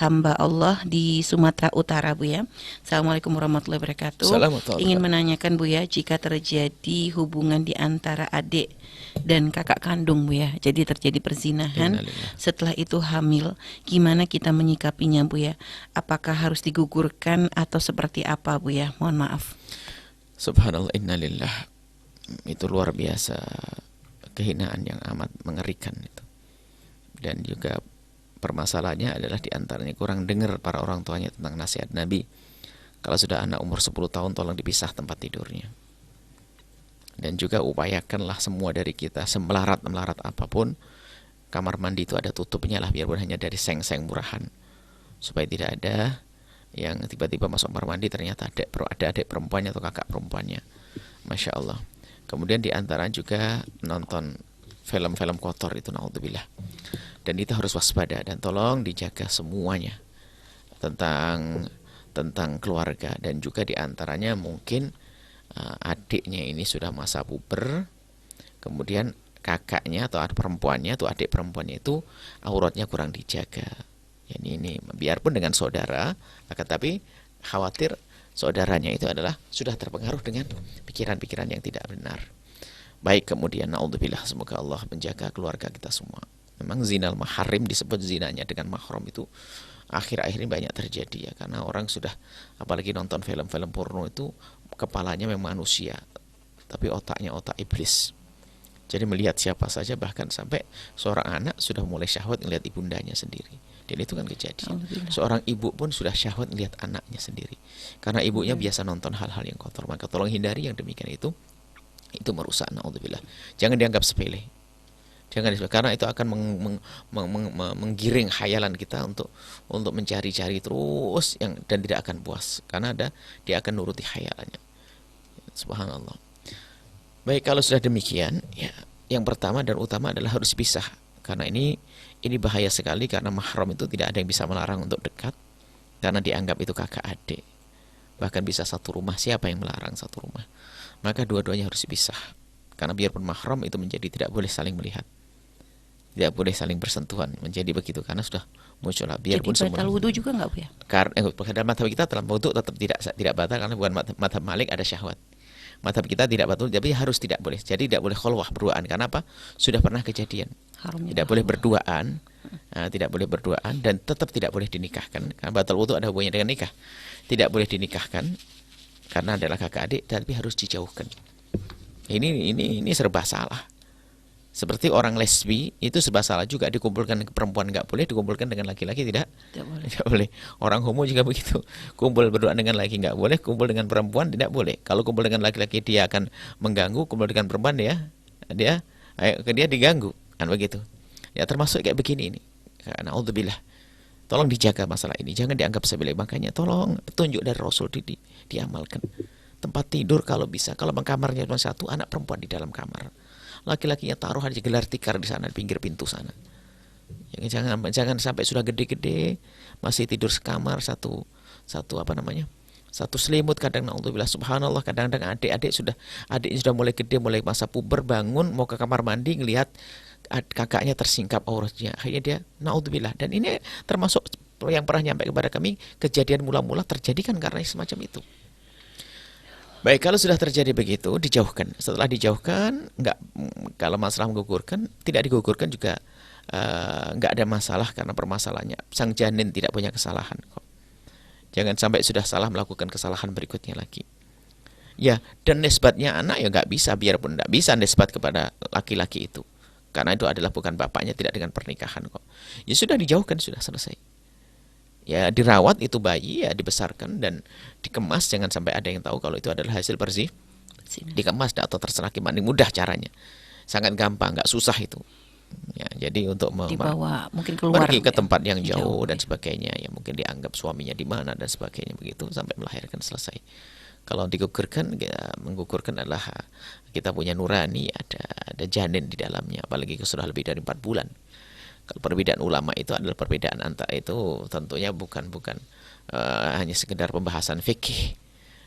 hamba Allah di Sumatera Utara, Bu ya. Assalamualaikum warahmatullahi wabarakatuh. Assalamualaikum. Ingin menanyakan, Bu ya, jika terjadi hubungan di antara adik dan kakak kandung, Bu ya, jadi terjadi perzinahan, Innalillah. setelah itu hamil, gimana kita menyikapinya, Bu ya? Apakah harus digugurkan atau seperti apa, Bu ya? Mohon maaf. Subhanallah, innalillah. Itu luar biasa, kehinaan yang amat mengerikan itu. Dan juga permasalahannya adalah diantaranya kurang dengar para orang tuanya tentang nasihat Nabi. Kalau sudah anak umur 10 tahun, tolong dipisah tempat tidurnya. Dan juga upayakanlah semua dari kita, semelarat-melarat apapun, kamar mandi itu ada tutupnya lah, biarpun hanya dari seng-seng murahan, supaya tidak ada yang tiba-tiba masuk kamar mandi ternyata ada adik perempuannya atau kakak perempuannya. Masya Allah. Kemudian diantara juga nonton film-film kotor itu, naudzubillah. Dan kita harus waspada dan tolong dijaga semuanya tentang keluarga. Dan juga diantaranya mungkin adiknya ini sudah masa puber, kemudian kakaknya atau adik perempuannya itu auratnya kurang dijaga. Ini biarpun dengan saudara, akan tapi khawatir saudaranya itu adalah sudah terpengaruh dengan pikiran-pikiran yang tidak benar. Baik, kemudian naudzubillah, semoga Allah menjaga keluarga kita semua. Memang zinal maharim disebut zinanya dengan mahram itu akhir-akhir ini banyak terjadi ya, karena orang sudah apalagi nonton film-film porno itu kepalanya memang manusia tapi otaknya otak iblis. Jadi melihat siapa saja, bahkan sampai seorang anak sudah mulai syahwat melihat ibundanya sendiri. Dan itu kan kejadian. Seorang ibu pun sudah syahwat melihat anaknya sendiri. Karena ibunya biasa nonton hal-hal yang kotor. Maka tolong hindari yang demikian itu merusak, naudzubillah. Jangan dianggap sepele. Karena itu akan menggiring khayalan kita untuk mencari-cari terus dan tidak akan puas. Karena dia akan nuruti khayalannya. Subhanallah. Baik, kalau sudah demikian, ya, yang pertama dan utama adalah harus pisah. Karena ini bahaya sekali, karena mahram itu tidak ada yang bisa melarang untuk dekat, karena dianggap itu kakak adik. Bahkan bisa satu rumah, siapa yang melarang satu rumah? Maka dua-duanya harus dipisah. Karena biarpun mahram itu menjadi tidak boleh saling melihat, tidak boleh saling bersentuhan, menjadi begitu karena sudah muncul. Biarpun jadi batal wudu juga nggak, Bu ya? Karena dalam madhab kita dalam wudu tetap tidak batal, karena bukan madhab Malik ada syahwat. Madhab kita tidak batal, tapi harus tidak boleh. Jadi tidak boleh kholwah berduaan. Karena apa? Sudah pernah kejadian. Tidak boleh berduaan, tidak boleh berduaan, dan tetap tidak boleh dinikahkan. Karena batal wudu ada hubungannya dengan nikah. Tidak boleh dinikahkan karena adalah kakak adik, tapi harus dijauhkan. Ini serba salah. Seperti orang lesbi itu serba salah juga, dikumpulkan perempuan nggak boleh, dikumpulkan dengan laki-laki tidak boleh. Orang homo juga begitu, kumpul berduaan dengan laki nggak boleh, kumpul dengan perempuan tidak boleh. Kalau kumpul dengan laki-laki dia akan mengganggu, kumpul dengan perempuan dia diganggu, kan begitu. Ya termasuk kayak begini ini. Naudzubillah. Tolong dijaga masalah ini, jangan dianggap sepele. Makanya tolong petunjuk dari Rasul diamalkan. Tempat tidur kalau bisa, kalau kamarnya cuma satu, anak perempuan di dalam kamar. Laki-lakinya taruh aja gelar tikar di sana, di pinggir pintu sana. Jangan sampai sudah gede-gede masih tidur sekamar satu selimut. Kadang naudzubillah, subhanallah, kadang-kadang adiknya sudah mulai gede, mulai masa puber, bangun mau ke kamar mandi ngelihat kakaknya tersingkap auratnya. Akhirnya dia naudzubillah. Dan ini termasuk yang pernah nyampe kepada kami, kejadian mula-mula terjadi kan karena semacam itu. Baik, kalau sudah terjadi begitu, dijauhkan. Setelah dijauhkan, kalau masalah menggugurkan, tidak digugurkan juga nggak ada masalah, karena permasalahannya sang janin tidak punya kesalahan kok. Jangan sampai sudah salah melakukan kesalahan berikutnya lagi. Ya, dan nisbatnya anak ya nggak bisa, biarpun nggak bisa nisbat kepada laki-laki itu, karena itu adalah bukan bapaknya, tidak dengan pernikahan kok. Ya sudah, dijauhkan, sudah selesai. Ya dirawat itu bayi, ya dibesarkan dan dikemas, jangan sampai ada yang tahu kalau itu adalah hasil dikemas atau terserah gimana, mudah caranya, sangat gampang, nggak susah itu. Ya, jadi untuk dibawa mungkin keluar, pergi ke tempat yang jauh dan sebagainya, ya mungkin dianggap suaminya di mana dan sebagainya begitu sampai melahirkan selesai. Kalau digugurkan, menggugurkan adalah kita punya nurani, ada janin di dalamnya, apalagi sudah lebih dari 4 bulan. Kalau perbedaan ulama itu adalah perbedaan antara itu tentunya bukan hanya sekedar pembahasan fikih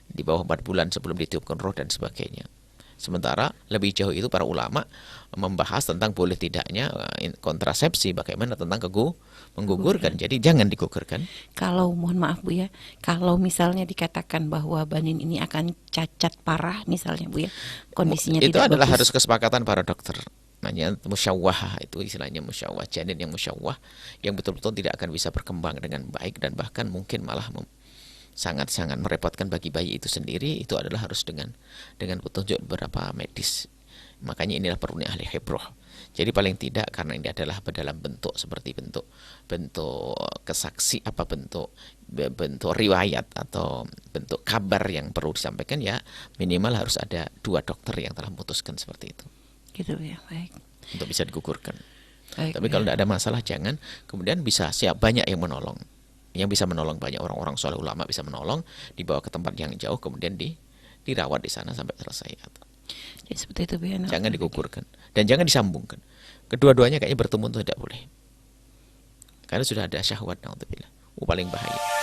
di bawah 4 bulan sebelum ditiupkan roh dan sebagainya. Sementara lebih jauh itu para ulama membahas tentang boleh tidaknya kontrasepsi, bagaimana tentang menggugurkan. Jadi jangan digugurkan. Kalau mohon maaf Bu ya, kalau misalnya dikatakan bahwa banin ini akan cacat parah misalnya Bu ya, kondisinya Itu tidak adalah bagus. harus kesepakatan para dokter. Namanya musyawah, itu istilahnya musyawah, janin yang musyawah yang betul-betul tidak akan bisa berkembang dengan baik dan bahkan mungkin malah sangat-sangat merepotkan bagi bayi itu sendiri. Itu adalah harus dengan petunjuk beberapa medis. Makanya inilah perlunya ahli hebroh. Jadi paling tidak karena ini adalah dalam bentuk seperti bentuk kesaksi, bentuk riwayat atau bentuk kabar yang perlu disampaikan, ya minimal harus ada 2 dokter yang telah memutuskan seperti itu Gitu ya, baik. untuk bisa digugurkan. Baik, Tapi Bu kalau ya. tidak ada masalah jangan. Kemudian bisa banyak yang menolong. Yang bisa menolong banyak orang-orang soleh, ulama bisa menolong, dibawa ke tempat yang jauh kemudian dirawat di sana sampai selesai. Ya, seperti itu Bu ya. Jangan digugurkan dan jangan disambungkan. Kedua-duanya kayaknya bertemu itu tidak boleh. Karena sudah ada syahwat, naudzubillah. Paling bahaya.